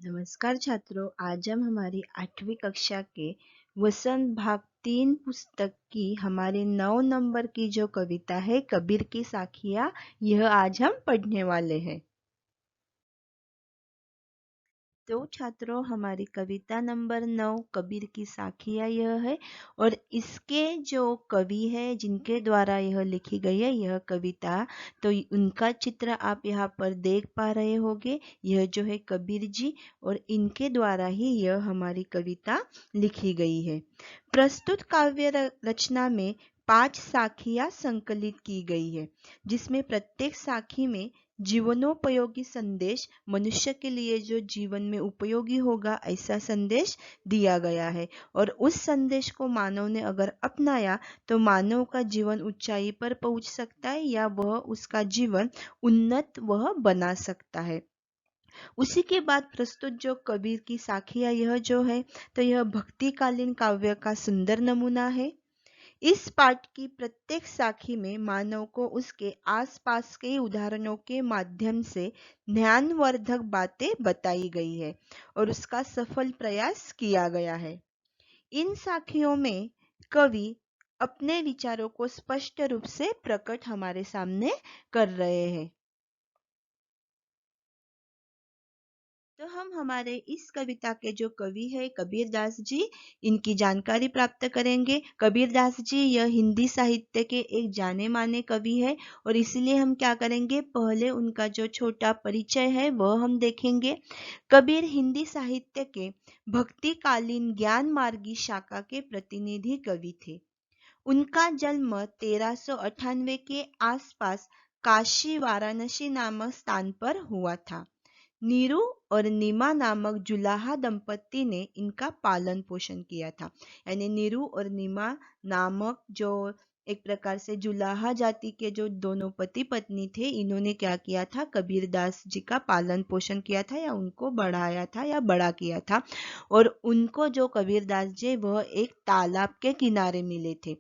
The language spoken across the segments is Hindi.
नमस्कार छात्रों, आज हम हमारी 8वीं कक्षा के वसंत भाग 3 पुस्तक की हमारे 9 नंबर की जो कविता है कबीर की साखियाँ, यह आज हम पढ़ने वाले हैं। तो छात्रों, हमारी कविता नंबर 9 कबीर की साखियाँ यह है और इसके जो कवि है जिनके द्वारा यह लिखी गई है यह कविता, तो उनका चित्र आप यहाँ पर देख पा रहे होंगे। यह जो है कबीर जी और इनके द्वारा ही यह हमारी कविता लिखी गई है। प्रस्तुत काव्य रचना में 5 साखियाँ संकलित की गई है, जिसमें प्रत्येक साखी में जीवनोपयोगी संदेश, मनुष्य के लिए जो जीवन में उपयोगी होगा ऐसा संदेश दिया गया है और उस संदेश को मानव ने अगर अपनाया तो मानव का जीवन ऊंचाई पर पहुंच सकता है या वह उसका जीवन उन्नत वह बना सकता है। उसी के बाद प्रस्तुत जो कबीर की साखियाँ यह जो है, तो यह भक्तिकालीन काव्य का सुंदर नमूना है। इस पाठ की प्रत्येक साखी में मानव को उसके आसपास के उदाहरणों के माध्यम से ज्ञानवर्धक बातें बताई गई है और उसका सफल प्रयास किया गया है। इन साखियों में कवि अपने विचारों को स्पष्ट रूप से प्रकट हमारे सामने कर रहे हैं। तो हम हमारे इस कविता के जो कवि है कबीर दास जी, इनकी जानकारी प्राप्त करेंगे। कबीर दास जी यह हिंदी साहित्य के एक जाने माने कवि है और इसलिए हम क्या करेंगे, पहले उनका जो छोटा परिचय है वह हम देखेंगे। कबीर हिंदी साहित्य के भक्तिकालीन ज्ञान मार्गी शाखा के प्रतिनिधि कवि थे। उनका जन्म 1398 के आसपास काशी वाराणसी नामक स्थान पर हुआ था। नीरू और नीमा नामक जुलाहा दंपति ने इनका पालन पोषण किया था। यानी नीरू और नीमा नामक जो एक प्रकार से जुलाहा जाति के जो दोनों पति पत्नी थे, इन्होंने क्या किया था, कबीरदास जी का पालन पोषण किया था या उनको बढ़ाया था या बड़ा किया था। और उनको जो कबीरदास जी वह एक तालाब के किनारे मिले थे।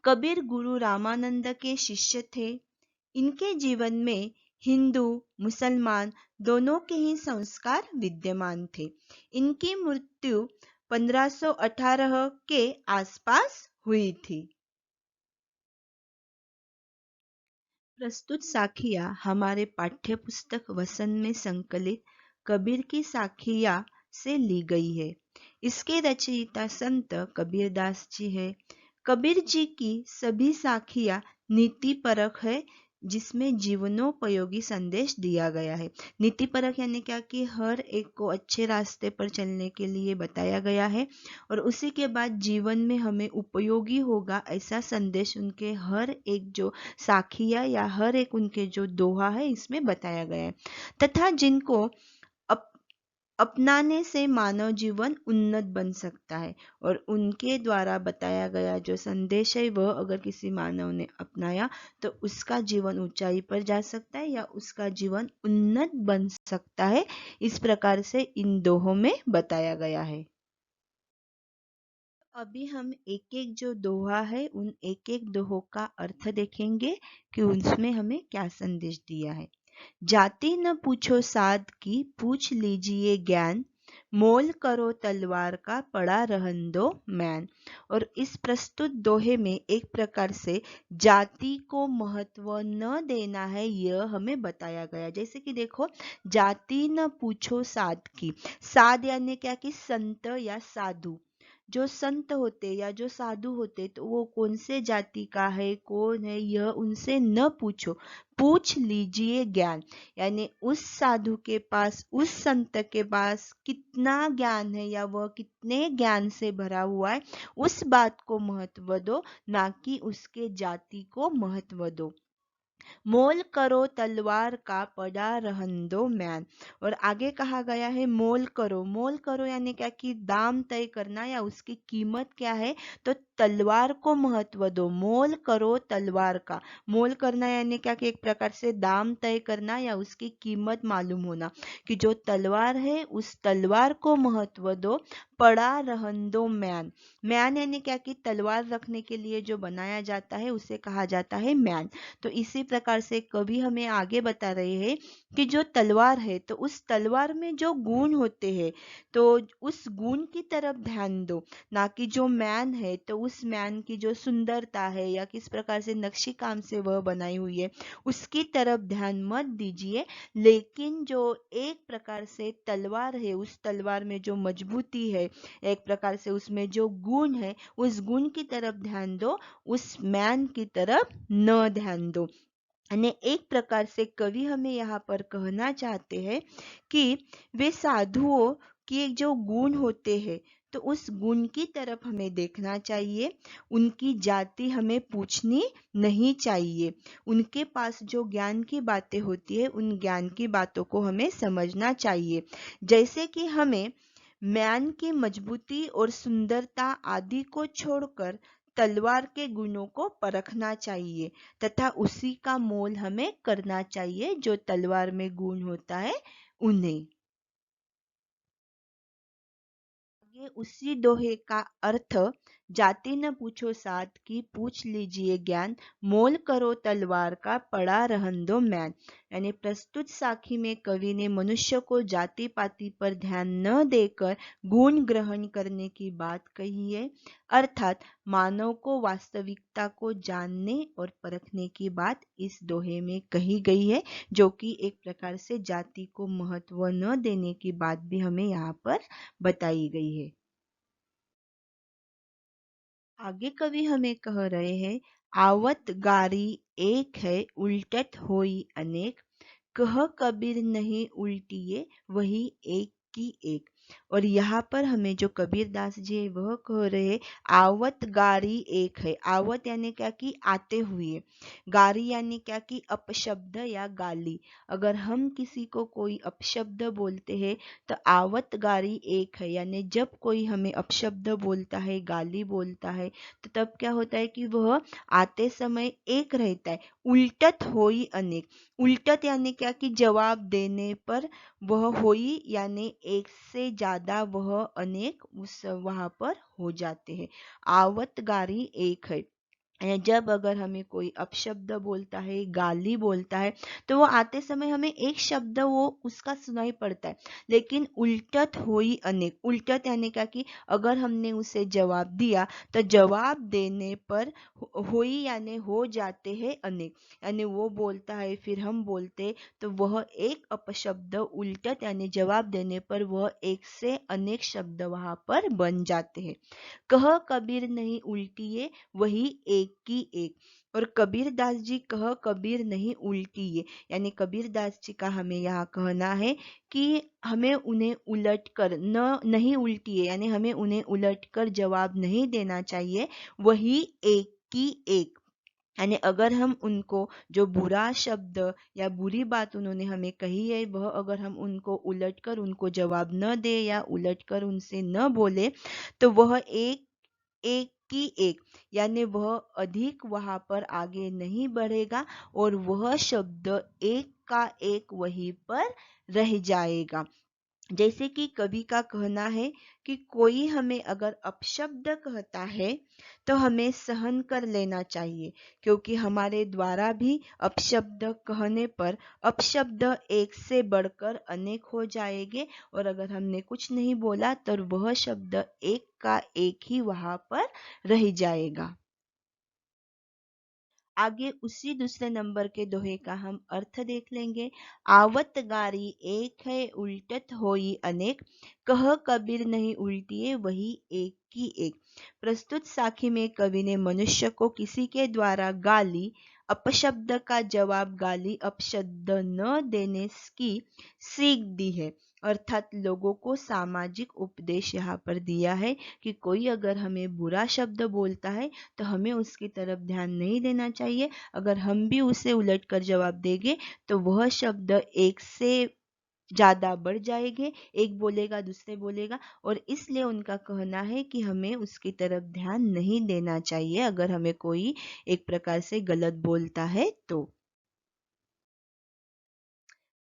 कबीर गुरु रामानंद के शिष्य थे। इनके जीवन में हिंदू मुसलमान दोनों के ही संस्कार विद्यमान थे। इनकी मृत्यु 1518 के आसपास हुई थी। प्रस्तुत साखियाँ हमारे पाठ्य पुस्तक वसंत में संकलित कबीर की साखियाँ से ली गई है। इसके रचयिता संत कबीरदास जी है। कबीर जी की सभी साखियाँ नीति परक है, जिसमें जीवनोपयोगी संदेश दिया गया है। नीति परक यानी क्या कि हर एक को अच्छे रास्ते पर चलने के लिए बताया गया है और उसी के बाद जीवन में हमें उपयोगी होगा ऐसा संदेश उनके हर एक जो साखिया या हर एक उनके जो दोहा है इसमें बताया गया है, तथा जिनको अपनाने से मानव जीवन उन्नत बन सकता है और उनके द्वारा बताया गया जो संदेश है वह अगर किसी मानव ने अपनाया तो उसका जीवन ऊंचाई पर जा सकता है या उसका जीवन उन्नत बन सकता है। इस प्रकार से इन दोहों में बताया गया है। अभी हम एक एक जो दोहा है उन एक एक दोहों का अर्थ देखेंगे कि उसमें हमें क्या संदेश दिया है। जाति न पूछो साध की, पूछ लीजिए ज्ञान, मोल करो तलवार का, पड़ा रहन दो मैन। और इस प्रस्तुत दोहे में एक प्रकार से जाति को महत्व न देना है यह हमें बताया गया। जैसे कि देखो, जाति न पूछो साध की, साध यानी क्या कि संत या साधु। जो संत होते या जो साधु होते तो वो कौन से जाति का है, कौन है, यह उनसे न पूछो, पूछ लीजिए ज्ञान। यानी उस साधु के पास, उस संत के पास कितना ज्ञान है या वह कितने ज्ञान से भरा हुआ है, उस बात को महत्व दो, ना कि उसके जाति को महत्व दो। मोल करो तलवार का, पड़ा रहन दो मैन। और आगे कहा गया है मोल करो। मोल करो यानी क्या कि दाम तय करना या उसकी कीमत क्या है, तो तलवार को महत्व दो, मोल करो तलवार का। मोल करना यानी क्या कि एक प्रकार से दाम तय करना या उसकी कीमत मालूम होना, कि जो तलवार है उस तलवार को महत्व दो, पड़ा रहन दो म्यान। म्यान यानी क्या कि तलवार रखने के लिए जो बनाया जाता है उसे कहा जाता है म्यान। तो इसी प्रकार से कवि हमें आगे बता रहे हैं कि जो तलवार है तो उस तलवार में जो गुण होते हैं तो उस गुण की तरफ ध्यान दो, ना कि जो म्यान है तो उस म्यान की जो सुंदरता है या किस प्रकार से नक्शी काम से वह बनाई हुई है उसकी तरफ ध्यान मत दीजिए, लेकिन जो एक प्रकार से तलवार है उस तलवार में जो मजबूती है, एक प्रकार से उसमें जो गुण है उस गुण की तरफ ध्यान दो, उस म्यान की तरफ न ध्यान दो। અને एक प्रकार से कवि हमें यहाँ पर कहना चाहते हैं कि वे साधुओं के जो गुण होते हैं तो उस गुण की तरफ हमें देखना चाहिए, उनकी जाति हमें पूछनी नहीं चाहिए, उनके पास जो ज्ञान की बातें होती है उन ज्ञान की बातों को हमें समझना चाहिए। जैसे कि हमें म्यान की मजबूती और सुंदरता आदि को छोड़कर तलवार के गुणों को परखना चाहिए तथा उसी का मोल हमें करना चाहिए, जो तलवार में गुण होता है उन्हें। आगे उसी दोहे का अर्थ, जाति न पूछो साथ की पूछ लीजिए ज्ञान, मोल करो तलवार का पड़ा रहन दो म्यान। यानी प्रस्तुत साखी में कवि ने मनुष्य को जाति पाति पर ध्यान न देकर गुण ग्रहण करने की बात कही है, अर्थात मानव को वास्तविकता को जानने और परखने की बात इस दोहे में कही गई है, जो कि एक प्रकार से जाति को महत्व न देने की बात भी हमें यहाँ पर बताई गई है। आगे कवि हमें कह रहे हैं, आवत गारी एक है उल्टत होई अनेक, कह कबीर नहीं उल्टिए वही एक की एक। और यहाँ पर हमें जो कबीर दास जी है वह कह रहे हैं, आवत गारी एक है। आवत यानी क्या कि आते हुए, गारी यानी क्या कि अपशब्द या गाली। अगर हम किसी को कोई अपशब्द बोलते हैं तो आवत गारी एक है, यानी जब कोई हमें अपशब्द बोलता है, गाली बोलता है, तो तब क्या होता है कि वह आते समय एक रहता है। उल्टत होई अनेक, उल्टत यानी क्या कि जवाब देने पर वह होई यानी एक से ज्यादा वह अनेक उस वहां पर हो जाते हैं। आवत गारी एक है, जब अगर हमें कोई अपशब्द बोलता है, गाली बोलता है, तो वो आते समय हमें एक शब्द वो उसका सुनाई पड़ता है, लेकिन उल्टत होई अनेक, उल्टत यानी क्या कि अगर हमने उसे जवाब दिया तो जवाब देने पर होई यानी हो जाते हैं अनेक, यानी वो बोलता है फिर हम बोलते, तो वह एक अपशब्द उल्टत यानी जवाब देने पर वह एक से अनेक शब्द वहां पर बन जाते हैं। कह कबीर नहीं उल्टिए वही एक की एक। और कबीर दास जी कह कबीर नहीं उल्टिए, यानी कबीर दास जी का हमें यहाँ कहना है कि हमें उन्हें उलट कर नहीं उल्टिए, यानी हमें उन्हें उलट कर जवाब नहीं देना चाहिए, वही एक की एक। यानी अगर हम उनको जो बुरा शब्द या बुरी बात उन्होंने हमें कही है वह अगर हम उनको उलट कर उनको जवाब न दे या उलट कर उनसे न बोले, तो वह एक एक की एक, यानी वह अधिक वहां पर आगे नहीं बढ़ेगा और वह शब्द एक का एक वहीं पर रह जाएगा। जैसे कि कवि का कहना है कि कोई हमें अगर अपशब्द कहता है तो हमें सहन कर लेना चाहिए, क्योंकि हमारे द्वारा भी अपशब्द कहने पर अपशब्द एक से बढ़कर अनेक हो जाएंगे, और अगर हमने कुछ नहीं बोला तो वह शब्द एक का एक ही वहां पर रह जाएगा। आगे उसी दूसरे नंबर के दोहे का हम अर्थ देख लेंगे। आवत गारी एक है उल्टत होई अनेक, कह कबीर नहीं उल्टिए वही एक की एक। प्रस्तुत साखी में कवि ने मनुष्य को किसी के द्वारा गाली अपशब्द का जवाब गाली अपशब्द न देने की सीख दी है, अर्थात लोगों को सामाजिक उपदेश यहाँ पर दिया है कि कोई अगर हमें बुरा शब्द बोलता है तो हमें उसकी तरफ ध्यान नहीं देना चाहिए, अगर हम भी उसे उलट कर जवाब देंगे तो वह शब्द एक से ज़्यादा बढ़ जाएंगे, एक बोलेगा दूसरे बोलेगा, और इसलिए उनका कहना है कि हमें उसकी तरफ ध्यान नहीं देना चाहिए अगर हमें कोई एक प्रकार से गलत बोलता है तो।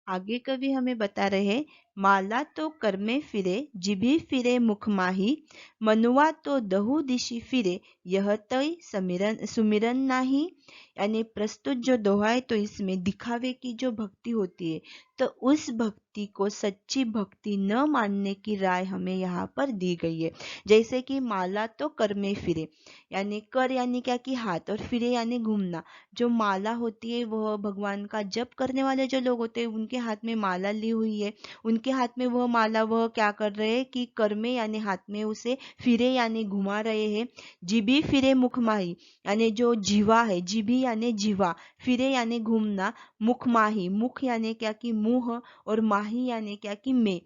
आगे कवि हमें बता रहे, माला तो कर में फिरे जिभी फिरे मुख माही, मनुआ तो दहु दिशि फिरे यह तय समिरन सुमिरन नाही। यानी प्रस्तुत जो दोहा है तो इसमें दिखावे की जो भक्ति होती है तो उस भक्ति को सच्ची भक्ति न मानने की राय हमें यहाँ पर दी गई है। जैसे कि माला तो कर में फिरे, यानी कर यानी क्या कि हाथ, और फिरे यानी घूमना। जो माला होती है वह भगवान का जप करने वाले जो लोग होते हैं उनके हाथ में माला ली हुई है, उनके हाथ में वह माला वह क्या कर रहे हैं कि कर में यानी हाथ में उसे फिरे यानी घुमा रहे हैं। जिभी फिरे मुख माही, यानी जो जीवा है, जिभी यानी जीवा, फिरे यानी घूमना, मुख माही, मुख यानी क्या कि मुंह, और माही यानी क्या कि में,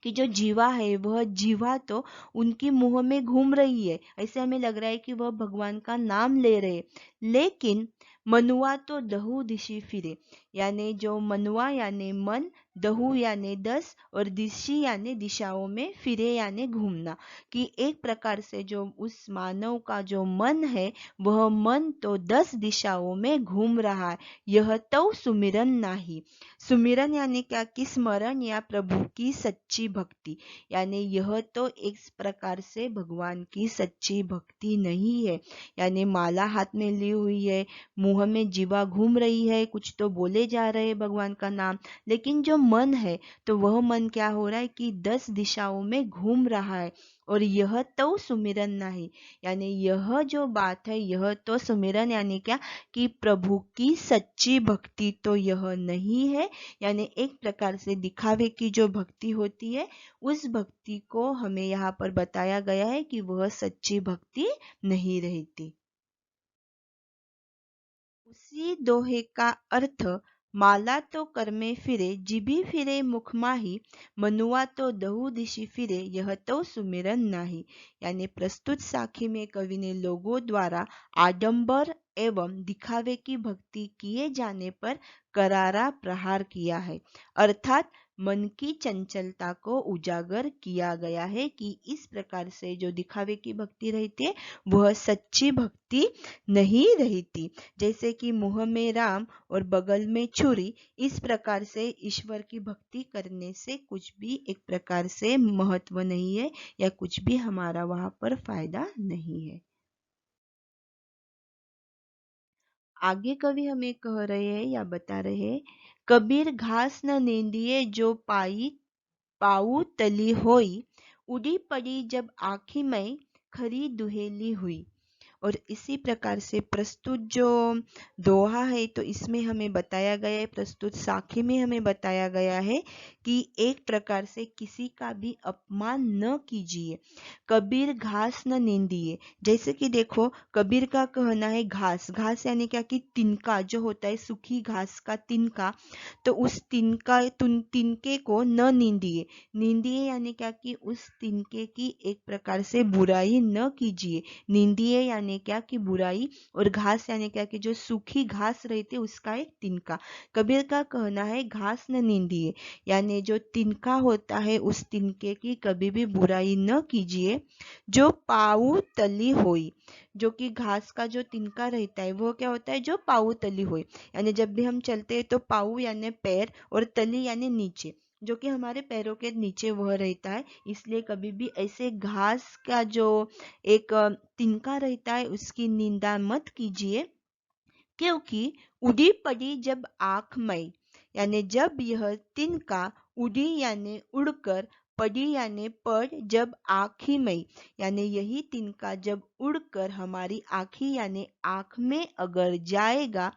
कि जो जीवा है वह जीवा तो उनकी मुंह में घूम रही है, ऐसे हमें लग रहा है कि वह भगवान का नाम ले रहे। लेकिन मनुआ तो दहु दिशि फिरे, यानी जो मनुआ यानी मन, दहु यानी 10, और दिशि यानी दिशाओं में, फिरे यानी घूमना, कि एक प्रकार से जो उस मानव का जो मन है वह मन तो 10 दिशाओं में घूम रहा है, यह तो सुमिरन नाही। सुमिरन यानी क्या कि स्मरण या प्रभु की सच्ची भक्ति, यानी यह तो एक प्रकार से भगवान की सच्ची भक्ति नहीं है। यानी माला हाथ में ली हुई है, मुंह में जीवा घूम रही है, कुछ तो बोले जा रहे हैं भगवान का नाम, लेकिन जो मन है तो वह मन क्या हो रहा है कि 10 दिशाओं में घूम रहा है, और यह तो सुमिरन नहीं। यानी यह जो बात है यह तो सुमिरन यानी क्या कि प्रभु की सच्ची भक्ति तो यह नहीं है। यानी एक प्रकार से दिखावे की जो भक्ति होती है उस भक्ति को हमें यहाँ पर बताया गया है कि वह सच्ची भक्ति नहीं रहती। उसी दोहे का अर्थ, माला तो कर में फिरे जिभी फिरे मुख माही, मनुआ तो दहु दिशि फिरे यह तो सुमिरन नाही। यानी प्रस्तुत साखी में कवि ने लोगों द्वारा आडंबर एवं दिखावे की भक्ति किए जाने पर करारा प्रहार किया है, अर्थात मन की चंचलता को उजागर किया गया है कि इस प्रकार से जो दिखावे की भक्ति रहती है वह सच्ची भक्ति नहीं रहती। जैसे कि मुंह में राम और बगल में छुरी, इस प्रकार से ईश्वर की भक्ति करने से कुछ भी एक प्रकार से महत्व नहीं है या कुछ भी हमारा वहां पर फायदा नहीं है। आगे कवि हमें कह रहे हैं या बता रहे हैं, कबीर घास न नेंदिए जो पाई पाऊ तली होई, उड़ी पड़ी जब आँखी में खरी दुहेली हुई। और इसी प्रकार से प्रस्तुत जो दोहा है तो इसमें हमें बताया गया है, प्रस्तुत साखी में हमें बताया गया है कि एक प्रकार से किसी का भी अपमान न कीजिए। कबीर घास न नींदिए, जैसे कि देखो कबीर का कहना है घास, घास यानी क्या कि तिनका जो होता है, सूखी घास का तिनका, तो उस तिनके को न नींदिए। नींदिए यानी क्या कि उस तिनके की एक प्रकार से बुराई न कीजिए। नींदिए यानी क्या कि बुराई, और घास यानी क्या कि जो सूखी घास रहती है उसका एक तिनका। कबीर का कहना है घास न नींदिए, यानी जो तिनका होता है उस तिनके की कभी भी बुराई न कीजिए। जो पाऊ तली होई, जो कि घास का जो तिनका रहता है वो क्या होता है, जो पाऊ तली हुई, यानी जब भी हम चलते हैं तो पाऊ यानी पैर और तली यानी नीचे, जो कि हमारे पैरों के नीचे वह रहता है। इसलिए कभी भी ऐसे घास का जो एक तिनका रहता है उसकी निंदा मत कीजिए, क्योंकि उड़ी पड़ी जब आंख में, यानी जब यह तिनका उड़ी यानी उड़कर, पड़ी यानी पड़, जब आँखी में, यानी यही तिनका जब उड़कर हमारी आँखी यानी आँख में अगर जाएगा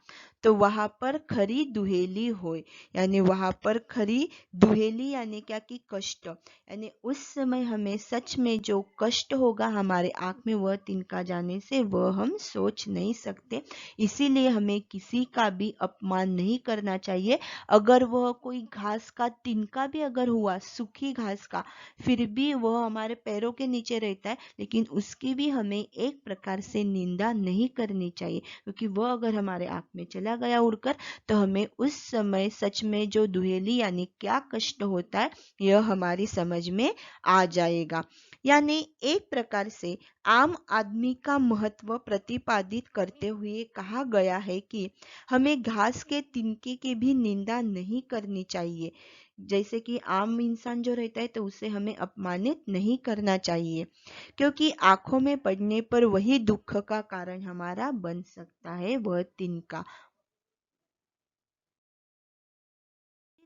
तो वहां पर खरी दुहेली होए, यानी वहां पर खरी दुहेली यानी क्या कि कष्ट, यानी उस समय हमें सच में जो कष्ट होगा हमारे आँख में वह तिनका जाने से वह हम सोच नहीं सकते। इसीलिए हमें किसी का भी अपमान नहीं करना चाहिए। अगर वह कोई घास का तिनका भी अगर हुआ, सूखी घास का, फिर भी वह हमारे पैरों के नीचे रहता है, लेकिन उसकी भी हमें एक प्रकार से निंदा नहीं करनी चाहिए, क्योंकि वह अगर हमारे आँख में चला चला गया उड़कर, तो हमें उस समय सच में जो दुहेली यानी क्या कष्ट होता है यह हमारी समझ में आ जाएगा। यानी एक प्रकार से आम आदमी का महत्व प्रतिपादित करते हुए कहा गया है कि हमें घास के तिनके की भी निंदा नहीं करनी चाहिए। जैसे कि आम इंसान जो रहता है तो उसे हमें अपमानित नहीं करना चाहिए, क्योंकि आंखों में पड़ने पर वही दुख का कारण हमारा बन सकता है, वह तिनका।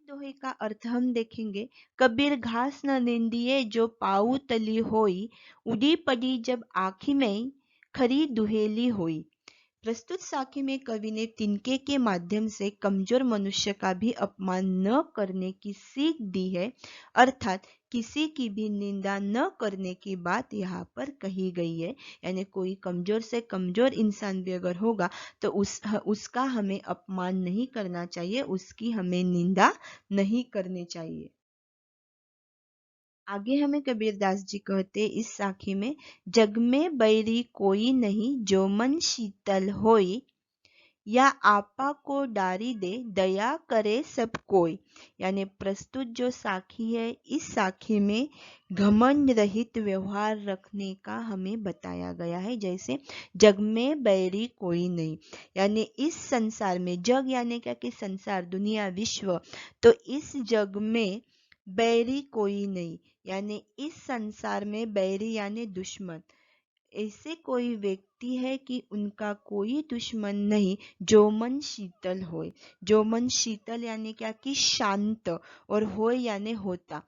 दोहे का अर्थ हम देखेंगे। कबीर घास न निंदिए जो पाऊ तली होई, उड़ी पड़ी जब आँखी में खरी दुहेली होई। प्रस्तुत साखी में कवि ने तिनके के माध्यम से कमजोर मनुष्य का भी अपमान न करने की सीख दी है, अर्थात किसी की भी निंदा न करने की बात यहाँ पर कही गई है। यानी कोई कमजोर से कमजोर इंसान भी अगर होगा तो उसका हमें अपमान नहीं करना चाहिए, उसकी हमें निंदा नहीं करनी चाहिए। आगे हमें कबीरदास जी कहते इस साखी में, जग में बैरी कोई नहीं जो मन शीतल होई, या आपा को डारी दे दया करे सब कोई। यानी प्रस्तुत जो साखी है इस साखी में घमंड रहित व्यवहार रखने का हमें बताया गया है। जैसे जग में बैरी कोई नहीं, यानी इस संसार में, जग यानी क्या कि संसार, दुनिया, विश्व, तो इस जग में बैरी कोई नहीं, यानी इस संसार में बैरी यानी दुश्मन, ऐसे कोई व्यक्ति है कि उनका कोई दुश्मन नहीं जो मन शीतल होए। जो मन शीतल यानी क्या कि शांत, और होए यानी होता।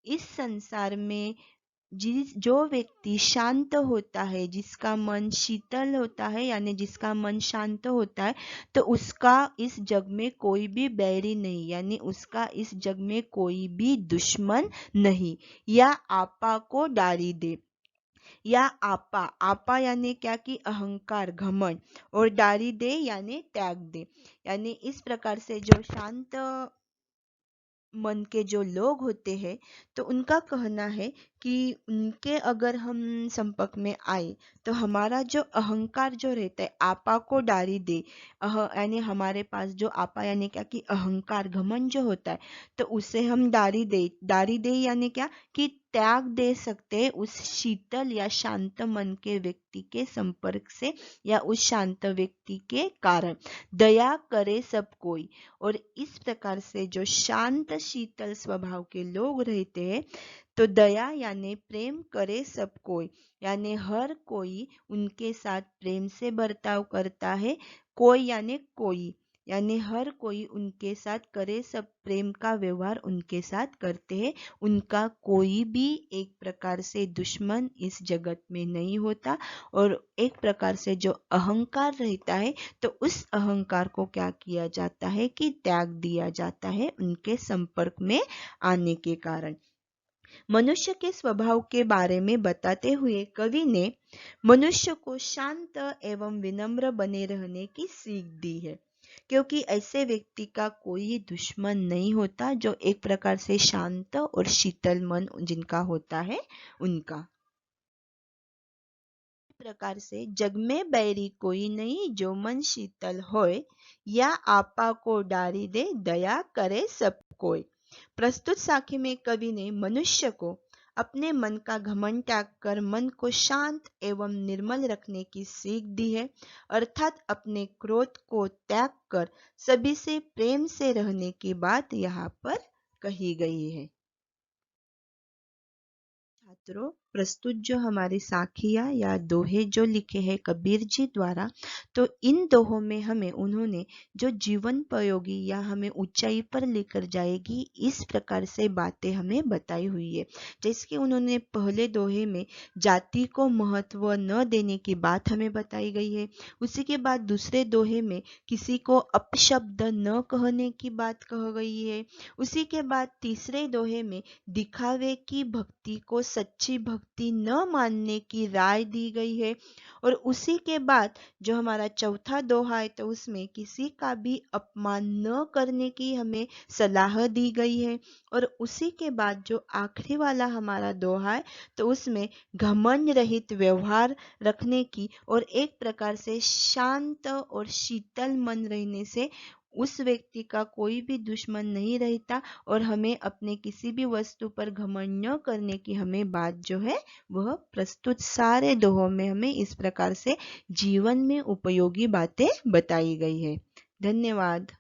इस संसार में जो व्यक्ति शांत होता है, जिसका मन शीतल होता है यानी जिसका मन शांत होता है, तो उसका इस जग में कोई भी बैरी नहीं, यानी उसका इस जग में कोई भी दुश्मन नहीं। या आपा को डारी दे, या आपा, आपा यानी क्या कि अहंकार, घमंड, और डारी दे यानी त्याग दे। यानी इस प्रकार से जो शांत मन के जो लोग होते हैं तो उनका कहना है कि उनके अगर हम संपर्क में आए तो हमारा जो अहंकार जो रहता है, आपा को डारी दे, यानी हमारे पास जो आपा यानी क्या कि अहंकार, घमंड जो होता है, तो उसे हम डारी दे यानी क्या कि त्याग दे सकते हैं उस शीतल या शांत मन के व्यक्ति के संपर्क से, या उस शांत व्यक्ति के कारण। दया करे सब कोई, और इस प्रकार से जो शांत शीतल स्वभाव के लोग रहते हैं तो दया यानी प्रेम करे सब कोई, यानी हर कोई उनके साथ प्रेम से बर्ताव करता है। कोई यानी हर कोई उनके साथ करे, सब प्रेम का व्यवहार उनके साथ करते हैं। उनका कोई भी एक प्रकार से दुश्मन इस जगत में नहीं होता। और एक प्रकार से जो अहंकार रहता है तो उस अहंकार को क्या किया जाता है कि त्याग दिया जाता है उनके संपर्क में आने के कारण। मनुष्य के स्वभाव के बारे में बताते हुए कवि ने मनुष्य को शांत एवं विनम्र बने रहने की सीख दी है, क्योंकि ऐसे व्यक्ति का कोई दुश्मन नहीं होता जो एक प्रकार से शांत और शीतल मन जिनका होता है उनका। प्रकार से जग में बैरी कोई नहीं जो मन शीतल होए, या आपा को डारी दे दया करे सब कोई। प्रस्तुत साखी में कवि ने मनुष्य को अपने मन का घमंड त्याग कर मन को शांत एवं निर्मल रखने की सीख दी है, अर्थात अपने क्रोध को त्याग कर सभी से प्रेम से रहने की बात यहाँ पर कही गई है। छात्रों, प्रस्तुत जो हमारी साखियाँ या दोहे जो लिखे हैं कबीर जी द्वारा, तो इन दोहों में हमें उन्होंने जो जीवन प्रयोगी या हमें ऊंचाई पर लेकर जाएगी इस प्रकार से बातें हमें बताई हुई है। जैसे कि उन्होंने पहले दोहे में जाति को महत्व न देने की बात हमें बताई गई है, उसी के बाद दूसरे दोहे में किसी को अपशब्द न कहने की बात कह गई है, उसी के बाद तीसरे दोहे में दिखावे की भक्ति को सच्ची भक्ति भक्ति न मानने की राय दी गई है। और उसी के बाद जो हमारा चौथा दोहा है तो उसमें किसी का भी अपमान न करने की हमें सलाह दी गई है। और उसी के बाद जो आखिरी वाला हमारा दोहा है तो उसमें घमंड रहित व्यवहार रखने की और एक प्रकार से शांत और शीतल मन रहने से उस व्यक्ति का कोई भी दुश्मन नहीं रहता और हमें अपने किसी भी वस्तु पर घमंड न करने की हमें बात जो है वह प्रस्तुत सारे दोहों में हमें इस प्रकार से जीवन में उपयोगी बातें बताई गई है। धन्यवाद।